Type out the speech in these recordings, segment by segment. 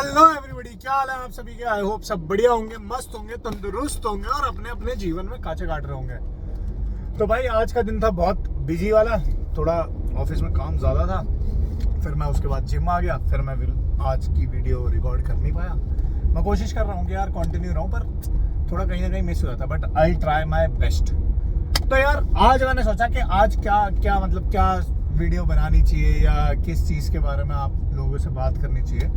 Hello everybody, क्या हाल है आप सभी के। आई होप सब बढ़िया होंगे, मस्त होंगे, तंदुरुस्त होंगे और अपने अपने जीवन में कांचे काट रहे होंगे। तो भाई आज का दिन था बहुत बिजी वाला, थोड़ा ऑफिस में काम ज़्यादा था। फिर मैं उसके बाद जिम आ गया, फिर मैं आज की वीडियो रिकॉर्ड कर नहीं पाया। मैं कोशिश कर रहा हूँ कि यार कंटिन्यू रहूँ, पर थोड़ा कहीं ना कहीं मिस हो जाता, but I try my best. तो यार आज मैंने सोचा कि आज क्या वीडियो बनानी चाहिए या किस चीज़ के बारे में आप लोगों से बात करनी चाहिए।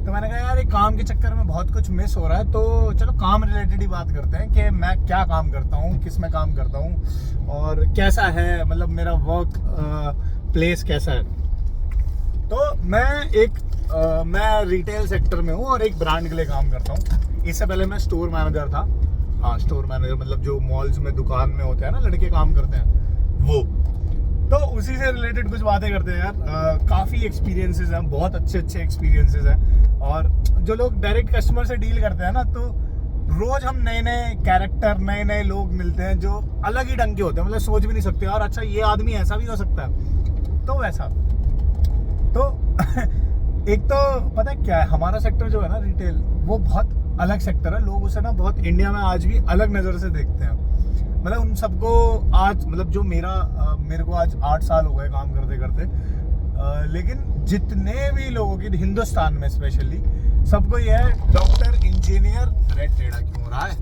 तो मैंने कहा यार, एक काम के चक्कर में बहुत कुछ मिस हो रहा है, तो चलो काम रिलेटेड ही बात करते हैं कि मैं क्या काम करता हूँ, किस में काम करता हूँ और कैसा है, मतलब मेरा वर्क प्लेस कैसा है। तो मैं रिटेल सेक्टर में हूँ और एक ब्रांड के लिए काम करता हूँ। इससे पहले मैं स्टोर मैनेजर था। हाँ, स्टोर मैनेजर मतलब जो मॉल्स में दुकान में होते हैं ना, लड़के काम करते हैं वो। तो उसी से रिलेटेड कुछ बातें करते हैं यार। काफ़ी एक्सपीरियंसेस हैं, बहुत अच्छे एक्सपीरियंसेस हैं। और जो लोग डायरेक्ट कस्टमर से डील करते हैं ना, तो रोज़ हम नए नए कैरेक्टर, नए नए लोग मिलते हैं जो अलग ही ढंग के होते हैं, मतलब सोच भी नहीं सकते यार, अच्छा ये आदमी ऐसा भी हो सकता है। तो वैसा तो एक तो पता है क्या है, हमारा सेक्टर जो है ना रिटेल, वो बहुत अलग सेक्टर है। लोग उसे ना बहुत इंडिया में आज भी अलग नज़र से देखते हैं। मतलब उन सबको आज, मतलब जो मेरे को आज 8 साल हो गए काम करते करते, लेकिन जितने भी लोगों की हिंदुस्तान में स्पेशली, सबको ये है डॉक्टर इंजीनियर। रेड टेढ़ा क्यों हो रहा है?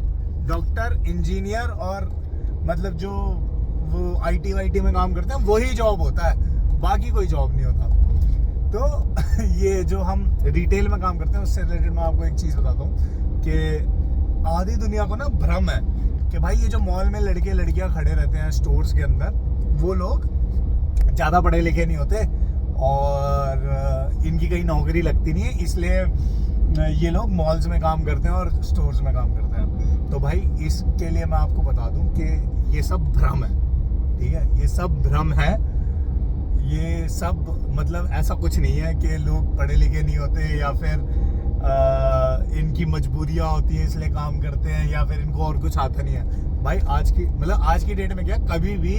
डॉक्टर इंजीनियर और मतलब जो वो आईटी में काम करते हैं वही जॉब होता है, बाकी कोई जॉब नहीं होता। तो ये जो हम रिटेल में काम करते हैं उससे रिलेटेड मैं आपको एक चीज़ बताता हूँ कि आधी दुनिया को ना भ्रम है कि भाई ये जो मॉल में लड़के लड़कियां खड़े रहते हैं स्टोर्स के अंदर, वो लोग ज़्यादा पढ़े लिखे नहीं होते और इनकी कहीं नौकरी लगती नहीं है, इसलिए ये लोग मॉल्स में काम करते हैं और स्टोर्स में काम करते हैं। तो भाई इसके लिए मैं आपको बता दूं कि ये सब भ्रम है, ठीक है? ये सब भ्रम है। ये सब मतलब ऐसा कुछ नहीं है कि लोग पढ़े लिखे नहीं होते या फिर इनकी मजबूरियां होती हैं इसलिए काम करते हैं या फिर इनको और कुछ आता नहीं है। भाई आज की डेट में क्या, कभी भी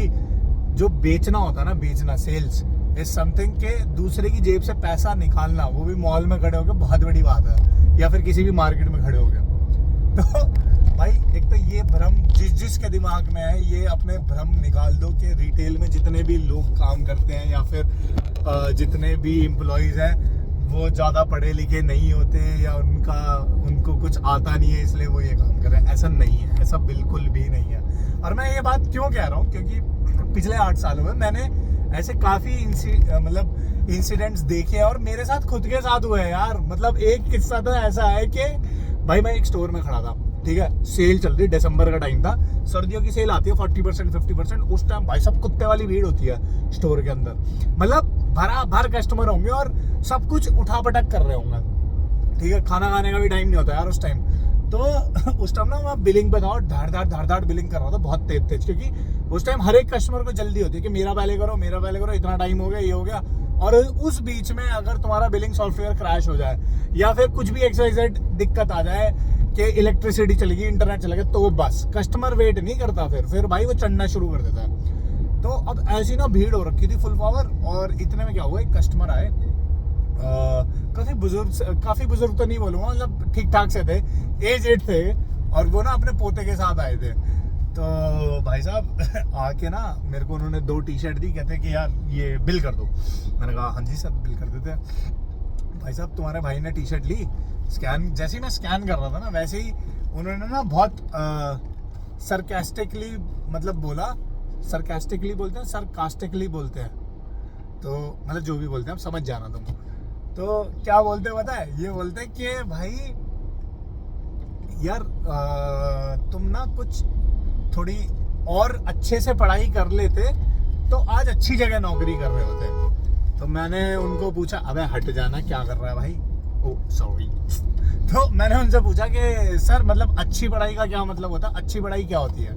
जो बेचना होता है ना, बेचना, सेल्स इज समथिंग के दूसरे की जेब से पैसा निकालना, वो भी मॉल में खड़े होकर, बहुत बड़ी बात है, या फिर किसी भी मार्केट में खड़े हो गए। तो भाई एक तो ये भ्रम जिसके दिमाग में है, ये अपने भ्रम निकाल दो कि रिटेल में जितने भी लोग काम करते हैं या फिर जितने भी एम्प्लॉयज़ हैं वो ज़्यादा पढ़े लिखे नहीं होते या उनको कुछ आता नहीं है इसलिए वो ये काम कर रहे हैं। ऐसा नहीं है, ऐसा बिल्कुल भी नहीं है। और मैं ये बात क्यों कह रहा हूँ, क्योंकि पिछले 8 सालों में मैंने ऐसे काफ़ी इंसिडेंट्स देखे और मेरे साथ खुद के साथ हुए हैं यार। मतलब एक किस्सा तो ऐसा है कि भाई मैं एक स्टोर में खड़ा था, ठीक है, सेल चल रही, दिसंबर का टाइम था, सर्दियों की सेल आती है 40% 50%। उस टाइम भाई सब कुत्ते वाली भीड़ होती है स्टोर के अंदर, मतलब भर कस्टमर होंगे और सब कुछ उठापटक कर रहे होंगे, ठीक है। खाना खाने का भी टाइम नहीं होता यार उस टाइम। तो उस टाइम ना मैं बिलिंग पे था और धाड़ बिलिंग कर रहा था, बहुत तेज, क्योंकि उस टाइम हर एक कस्टमर को जल्दी होती है कि मेरा पहले करो, इतना टाइम हो गया, ये हो गया। और उस बीच में अगर तुम्हारा बिलिंग सॉफ्टवेयर क्रैश हो जाए या फिर कुछ भी XYZ दिक्कत आ जाए कि इलेक्ट्रिसिटी चलेगी, इंटरनेट चलेगा, तो बस कस्टमर वेट नहीं करता, फिर भाई वो चढ़ना शुरू कर देता है। तो अब ऐसी ना भीड़ हो रखी थी फुल पावर। और इतने में क्या हुआ, एक कस्टमर आए, काफ़ी बुजुर्ग तो नहीं बोलूँगा, मतलब ठीक ठाक से थे, एज थे, और वो ना अपने पोते के साथ आए थे। तो भाई साहब आके ना मेरे को उन्होंने 2 टी-शर्ट दी, कहते कि यार ये बिल कर दो। मैंने कहा हाँ जी सर, बिल कर देते हैं। भाई साहब तुम्हारे भाई ने टी-शर्ट ली, स्कैन, जैसे ही मैं स्कैन कर रहा था ना, वैसे ही उन्होंने ना बहुत सरकास्टिकली मतलब बोला, सरकास्टिकली बोलते हैं, सरकास्टिकली बोलते हैं, तो मतलब जो भी बोलते हैं आप समझ जाना तुम। तो क्या बोलते हैं पता है, ये बोलते हैं कि भाई यार तुम ना कुछ थोड़ी और अच्छे से पढ़ाई कर लेते तो आज अच्छी जगह नौकरी कर रहे होते। तो मैंने उनको पूछा, अबे हट जाना, क्या कर रहा है भाई, ओ सॉरी। तो मैंने उनसे पूछा कि सर मतलब अच्छी पढ़ाई का क्या मतलब होता है, अच्छी पढ़ाई क्या होती है?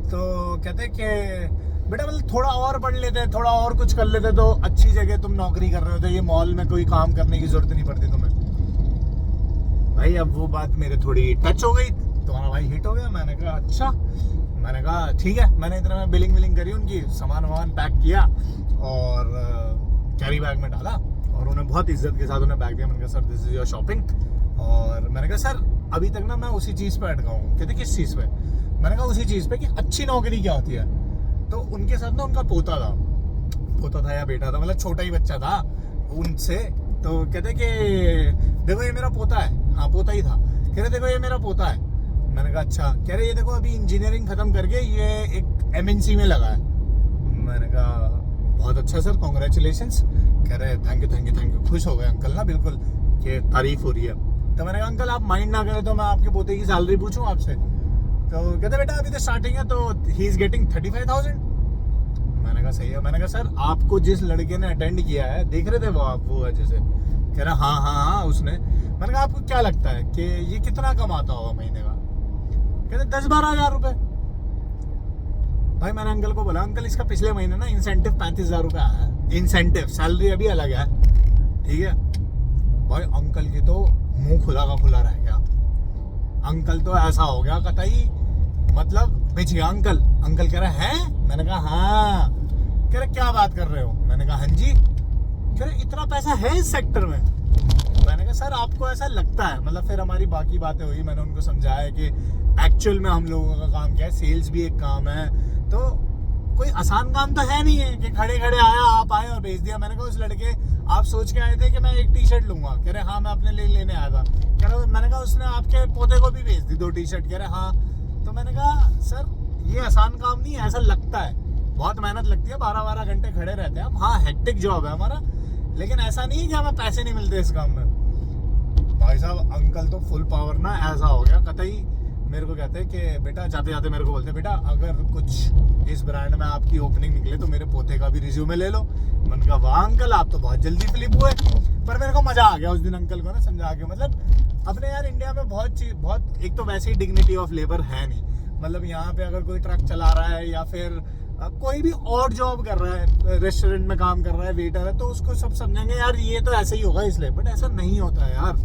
तो कहते कि बेटा मतलब थोड़ा और पढ़ लेते, थोड़ा और कुछ कर लेते तो अच्छी जगह तुम नौकरी कर रहे होते, ये मॉल में कोई काम करने की जरूरत नहीं पड़ती तुम्हें। भाई अब वो बात मेरे थोड़ी टच हो गई, तुम्हारा भाई हिट हो गया। मैंने कहा अच्छा, मैंने कहा ठीक है। मैंने इतना में बिलिंग करी, उनकी सामान पैक किया और कैरी बैग में डाला और उन्हें बहुत इज्जत के साथ उन्हें बैग दिया। मैंने कहा sir this is your shopping, और मैंने कहा सर अभी तक ना मैं उसी चीज़ पे अटका हूँ। कहते किस चीज़ पे? मैंने कहा उसी चीज़ पे कि अच्छी नौकरी क्या होती है। तो उनके साथ ना उनका पोता था या बेटा था, मतलब छोटा ही बच्चा था उनसे। तो कहते कि देखो ये मेरा पोता है। हाँ पोता ही था। कह रहे देखो ये मेरा पोता है। मैंने कहा अच्छा। कह रहे ये देखो अभी इंजीनियरिंग खत्म करके ये एक MNC में लगा है। मैंने कहा बहुत अच्छा सर, कॉन्ग्रेचुलेशंस। कह रहे थैंक यू। खुश हो गए अंकल ना बिल्कुल कि तारीफ हो रही है। तो मैंने कहा अंकल आप माइंड ना करें तो मैं आपके पोते की सैलरी पूछूं आपसे? तो कहते बेटा अभी तो स्टार्टिंग है, तो ही इज गेटिंग 35,000। मैंने कहा सही है। मैंने कहा सर आपको जिस लड़के ने अटेंड किया है देख रहे थे वो आप, वो जैसे कह रहा हाँ उसने। मैंने कहा आपको क्या लगता है कि ये कितना कमाता होगा महीने का? कहते 10-12 हज़ार रुपए। भाई मैंने अंकल को बोला अंकल इसका पिछले महीने ना इंसेंटिव 35,000 रुपये आया है। इंसेंटिव, सैलरी अभी अलग है, ठीक है। भाई अंकल की तो मुंह खुला का खुला रह गया। अंकल तो ऐसा हो गया कतई, मतलब बिछ गया अंकल। अंकल कह रहे हैं? मैंने कहा हाँ। कह रहे क्या बात कर रहे हो? मैंने कहा हाँ जी। कह रहे इतना पैसा है इस सेक्टर में? मैंने कहा सर आपको ऐसा लगता है। मतलब फिर हमारी बाकी बातें हुई, मैंने उनको समझाया कि एक्चुअल में हम लोगों का काम क्या है, सेल्स भी एक काम है। तो कोई आसान काम तो है नहीं है कि खड़े खड़े आया, आप आए और भेज दिया। मैंने कहा उस लड़के आप सोच के आए थे कि मैं एक टी-शर्ट लूंगा? कह रहे हाँ मैं अपने लिए लेने आया था। कह रहे मैंने कहा उसने आपके पोते को भी भेज दी 2 टी-शर्ट? कह रहे हाँ। तो मैंने कहा सर ये आसान काम नहीं है, ऐसा लगता है। बहुत मेहनत लगती है, 12-12 घंटे खड़े रहते हैं हम। हाँ हेक्टिक जॉब है हमारा, लेकिन ऐसा नहीं है कि हमें पैसे नहीं मिलते इस काम में। भाई साहब अंकल तो फुल पावर ना ऐसा हो गया कतई। मेरे को कहते हैं कि बेटा जाते जाते मेरे को बोलते बेटा अगर कुछ इस ब्रांड में आपकी ओपनिंग निकले तो मेरे पोते का भी रिज्यूमे ले लो। मैंने कहा वाह अंकल आप तो बहुत जल्दी फ्लिप हुए। पर मेरे को मजा आ गया उस दिन अंकल को ना समझा के। मतलब अपने यार इंडिया में बहुत एक तो वैसे ही डिग्निटी ऑफ लेबर है नहीं। मतलब यहाँ पे अगर कोई ट्रक चला रहा है या फिर कोई भी और जॉब कर रहा है, रेस्टोरेंट में काम कर रहा है, वेटर है, तो उसको सब समझेंगे यार ये तो ऐसे ही होगा इसलिए। बट ऐसा नहीं होता है यार।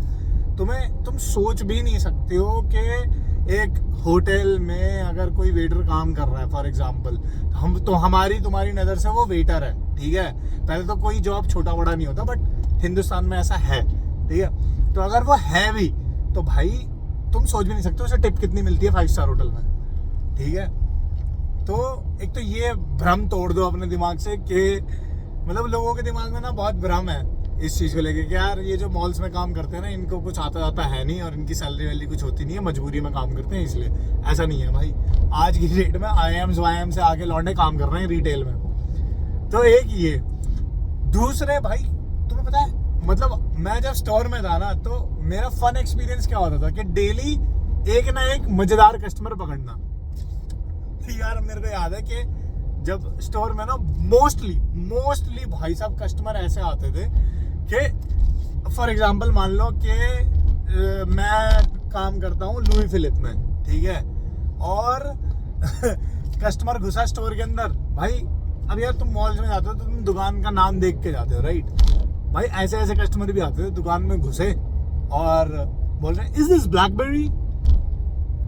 तुम सोच भी नहीं सकते हो कि एक होटल में अगर कोई वेटर काम कर रहा है फॉर एग्जांपल, हम तो हमारी तुम्हारी नज़र से वो वेटर है, ठीक है। पहले तो कोई जॉब छोटा बड़ा नहीं होता, बट हिंदुस्तान में ऐसा है, ठीक है। तो अगर वो है भी तो भाई तुम सोच भी नहीं सकते उसे टिप कितनी मिलती है 5 स्टार होटल में, ठीक है। तो एक तो ये भ्रम तोड़ दो अपने दिमाग से कि मतलब लोगों के दिमाग में ना बहुत भ्रम है इस चीज़ को लेके कि यार ये जो मॉल्स में काम करते हैं ना इनको कुछ आता जाता है नहीं और इनकी सैलरी वैलरी कुछ होती नहीं है, मजबूरी में काम करते हैं इसलिए। ऐसा नहीं है भाई। आज की डेट में IIMs वाईएम से आगे लौंडे काम कर रहे हैं रिटेल में। तो एक ये, दूसरे भाई तुम्हें पता है मतलब मैं जब स्टोर में था ना तो मेरा फन एक्सपीरियंस क्या होता था कि डेली एक ना एक मजेदार कस्टमर पकड़ना। यार मेरे को याद है कि जब स्टोर में ना मोस्टली भाई साहब कस्टमर ऐसे आते थे कि फॉर एग्जांपल मान लो कि मैं काम करता हूँ लुई फिलिप में, ठीक है, और कस्टमर घुसा स्टोर के अंदर। भाई अब यार तुम मॉल्स में जाते हो तो तुम दुकान का नाम देख के जाते हो, राइट। भाई ऐसे कस्टमर भी आते थे, दुकान में घुसे और बोल रहे इज दिस ब्लैकबेरी,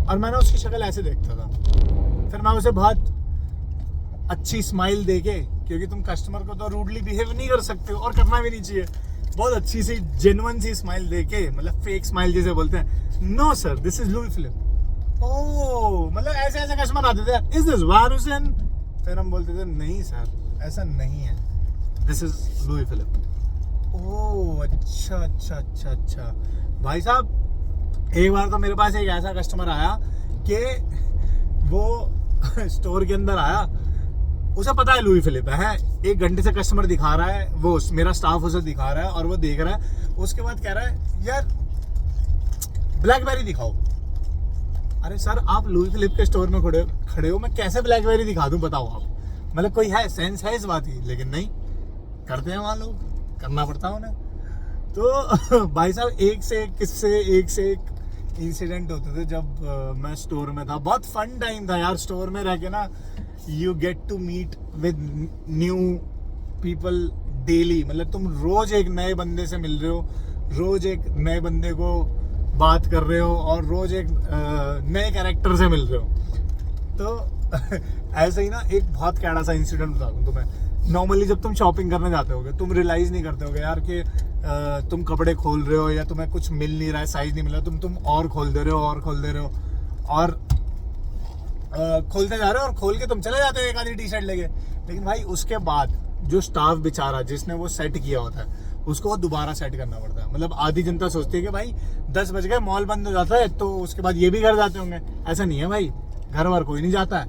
और मैंने उसकी शक्ल ऐसे देखता था। फिर मैं उसे बहुत अच्छी स्माइल देके, क्योंकि तुम कस्टमर को तो रूडली बिहेव नहीं कर सकते हो और करना भी नहीं चाहिए, बहुत अच्छी सी जेन्युइन सी स्माइल देके, मतलब फेक स्माइल जिसे बोलते हैं, no sir this is Louis Philippe. Oh मतलब ऐसे कस्टमर आते थे, इज दिस वान हुसैन? फिर हम बोलते थे नहीं सर ऐसा नहीं है, दिस इज लुई फिलिप। ओह अच्छा। भाई साहब एक बार तो मेरे पास एक ऐसा कस्टमर आया कि वो स्टोर के अंदर आया, उसे पता है लुई फिलिप है, 1 घंटे से कस्टमर दिखा रहा है, वो मेरा स्टाफ उसे दिखा रहा है और वो देख रहा है। उसके बाद कह रहा है यार ब्लैकबेरी दिखाओ। अरे सर आप लुई फिलिप के स्टोर में खड़े हो, मैं कैसे ब्लैकबेरी दिखा दूं बताओ आप? मतलब कोई है सेंस है इस बात की? लेकिन नहीं करते हैं वहाँ लोग, करना पड़ता है उन्हें। तो भाई साहब एक से एक इंसिडेंट होते थे जब मैं स्टोर में था। बहुत फन टाइम था यार स्टोर में रह के ना। You get to meet with new people daily, मतलब तुम रोज एक नए बंदे से मिल रहे हो, रोज एक नए बंदे को बात कर रहे हो और रोज एक नए कैरेक्टर से मिल रहे हो। तो ऐसे ही ना एक बहुत कैड़ा सा इंसिडेंट बता दूं तुम्हें। नॉर्मली जब तुम शॉपिंग करने जाते होगे तुम रियलाइज नहीं करते होगे यार कि तुम कपड़े खोल रहे हो या तुम्हें कुछ मिल नहीं रहा है, साइज नहीं मिल रहा, तुम और खोल दे रहे हो और खोल दे रहे हो और खोलते जा रहे हो और खोल के तुम चले जाते हो एक आधी टी शर्ट लेके। लेकिन भाई उसके बाद जो स्टाफ बेचारा जिसने वो सेट किया होता है उसको वो दोबारा सेट करना पड़ता है। मतलब आधी जनता सोचती है कि भाई 10 बज गए मॉल बंद हो जाता है तो उसके बाद ये भी घर जाते होंगे। ऐसा नहीं है भाई, घर वार कोई नहीं जाता है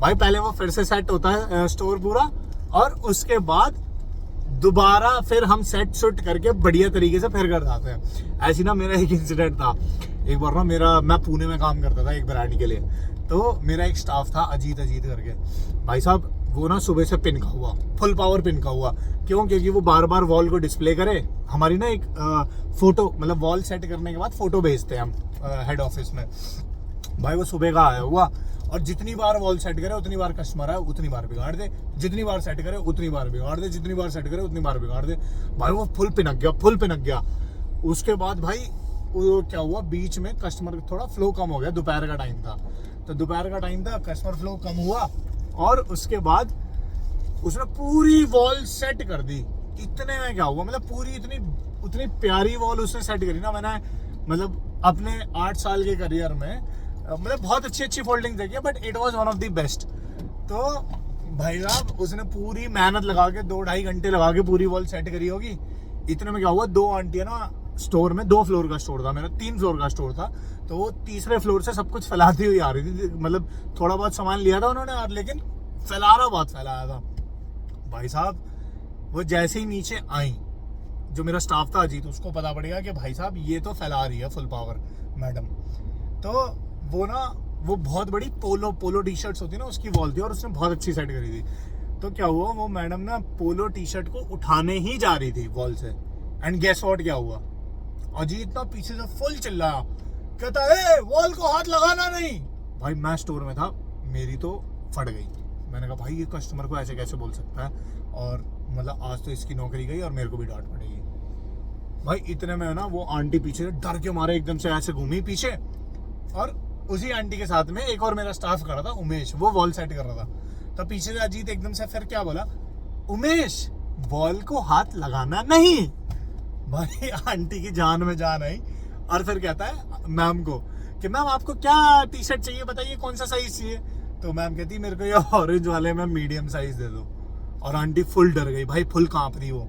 भाई। पहले वो फिर से सेट होता है स्टोर पूरा और उसके बाद दोबारा फिर हम सेट सुट करके बढ़िया तरीके से फिर घर जाते हैं। ऐसी ना मेरा एक इंसिडेंट था एक बार ना, मैं पुणे में काम करता था एक ब्रांड के लिए, तो मेरा एक स्टाफ था अजीत करके। भाई साहब वो ना सुबह से पिन का हुआ, फुल पावर पिन का हुआ। क्यों? क्योंकि वो बार बार वॉल को डिस्प्ले करे। हमारी ना एक फोटो, मतलब वॉल सेट करने के बाद फोटो भेजते हैं हम हेड ऑफिस में। भाई वो सुबह का आया हुआ और जितनी बार वॉल सेट करे उतनी बार कस्टमर आए उतनी बार बिगाड़ दे, जितनी बार सेट करे उतनी बार बिगाड़ दे, जितनी बार सेट करे उतनी बार बिगाड़ दे। भाई वो फुल पिनक गया। उसके बाद भाई वो क्या हुआ, बीच में कस्टमर थोड़ा फ्लो कम हो गया, दोपहर का टाइम था, तो दोपहर का टाइम था, कस्टमर फ्लो कम हुआ और उसके बाद उसने पूरी वॉल सेट कर दी। इतने में क्या हुआ, मतलब पूरी उतनी प्यारी वॉल उसने सेट करी ना, मैंने मतलब अपने 8 साल के करियर में मतलब बहुत अच्छी फोल्डिंग देखी है, but it was one of the best. तो भाई साहब उसने पूरी मेहनत लगा के 2-2.5 घंटे लगा के पूरी वॉल सेट करी होगी। इतने में क्या हुआ, 2 आंटियां ना स्टोर में, 2 फ्लोर का स्टोर था मेरा, 3 फ्लोर का स्टोर था, तो वो तीसरे फ्लोर से सब कुछ फैलाती हुई आ रही थी। मतलब थोड़ा बहुत सामान लिया था उन्होंने और लेकिन बहुत फैलाया था। भाई साहब वो जैसे ही नीचे आई, जो मेरा स्टाफ था अजीत, उसको पता पड़ेगा कि भाई साहब ये तो फैला रही है फुल पावर मैडम। तो वो बहुत बड़ी पोलो टी शर्ट्स होती है ना, उसकी वॉल थी और उसने बहुत अच्छी सेट करी थी। तो क्या हुआ, वो मैडम ना पोलो टी शर्ट को उठाने ही जा रही थी वॉल से, एंड गेस व्हाट क्या हुआ, अजीत ना पीछे से फुल चिल्लाया, कहता है वॉल को हाथ लगाना नहीं। भाई मैं स्टोर में था, मेरी तो फट गई। मैंने कहा भाई ये कस्टमर को ऐसे कैसे बोल सकता है, और मतलब आज तो इसकी नौकरी गई और मेरे को भी डांट पड़ेगी। भाई इतने में ना वो आंटी पीछे डर के मारे एकदम से ऐसे घूमी पीछे, और उसी आंटी के साथ में एक और मेरा स्टाफ खड़ा था उमेश, वो वॉल सेट कर रहा था। तो पीछे से अजीत एकदम से फिर क्या बोला, उमेश वॉल को हाथ लगाना नहीं। भाई आंटी की जान में जान आई और फिर कहता है मैम को कि मैम आपको क्या टी शर्ट चाहिए बताइए, कौन सा साइज चाहिए। तो मैम कहती मेरे को ये ऑरेंज वाले में मीडियम साइज दे दो। और आंटी फुल डर गई भाई, फुल कांप रही वो।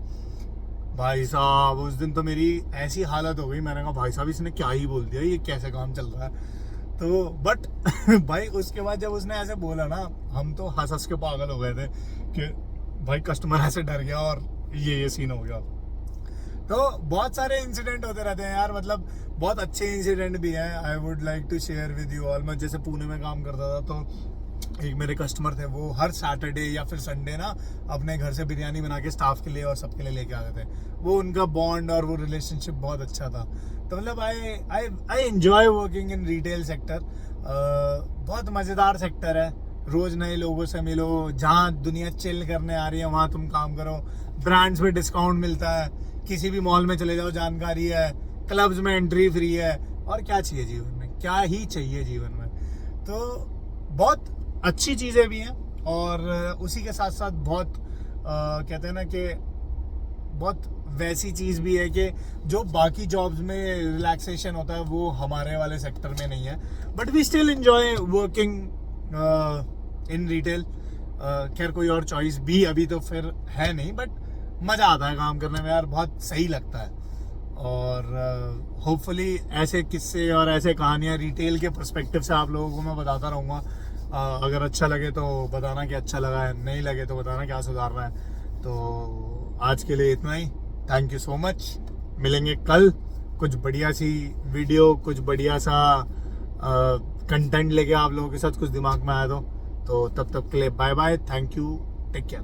भाई साहब उस दिन तो मेरी ऐसी हालत हो गई, मैंने कहा भाई साहब इसने क्या ही बोल दिया, ये कैसे काम चल रहा है। तो बट भाई उसके बाद जब उसने ऐसे बोला ना, हम तो हंस के पागल हो गए थे कि भाई कस्टमर ऐसे डर गया और ये सीन हो गया। तो बहुत सारे इंसिडेंट होते रहते हैं यार, मतलब बहुत अच्छे इंसिडेंट भी हैं। I would like to share with you all. मैं जैसे पुणे में काम करता था, तो एक मेरे कस्टमर थे, वो हर सैटरडे या फिर संडे ना अपने घर से बिरयानी बना के स्टाफ के लिए और सबके लिए लेके आते थे। वो उनका बॉन्ड और वो रिलेशनशिप बहुत अच्छा था। तो मतलब I enjoy working in retail sector. बहुत मज़ेदार सेक्टर है, रोज़ नए लोगों से मिलो, जहाँ दुनिया चिल करने आ रही है वहाँ तुम काम करो, ब्रांड्स पे डिस्काउंट मिलता है, किसी भी मॉल में चले जाओ जानकारी है, क्लब्स में एंट्री फ्री है, और क्या चाहिए जीवन में, क्या ही चाहिए जीवन में। तो बहुत अच्छी चीज़ें भी हैं और उसी के साथ साथ बहुत कहते हैं ना कि बहुत वैसी चीज़ भी है कि जो बाकी जॉब्स में रिलैक्सेशन होता है वो हमारे वाले सेक्टर में नहीं है, but we still enjoy working in retail. खैर कोई और चॉइस भी अभी तो फिर है नहीं, बट मज़ा आता है काम करने में यार, बहुत सही लगता है। और होपफुली ऐसे किस्से और ऐसे कहानियाँ रिटेल के पर्सपेक्टिव से आप लोगों को मैं बताता रहूँगा। अगर अच्छा लगे तो बताना कि अच्छा लगा है, नहीं लगे तो बताना क्या सुधारना है। तो आज के लिए इतना ही, थैंक यू सो मच। मिलेंगे कल कुछ बढ़िया सी वीडियो, कुछ बढ़िया सा कंटेंट लेके आप लोगों के साथ, कुछ दिमाग में आया तो तब तक के लिए bye bye, thank you, take care.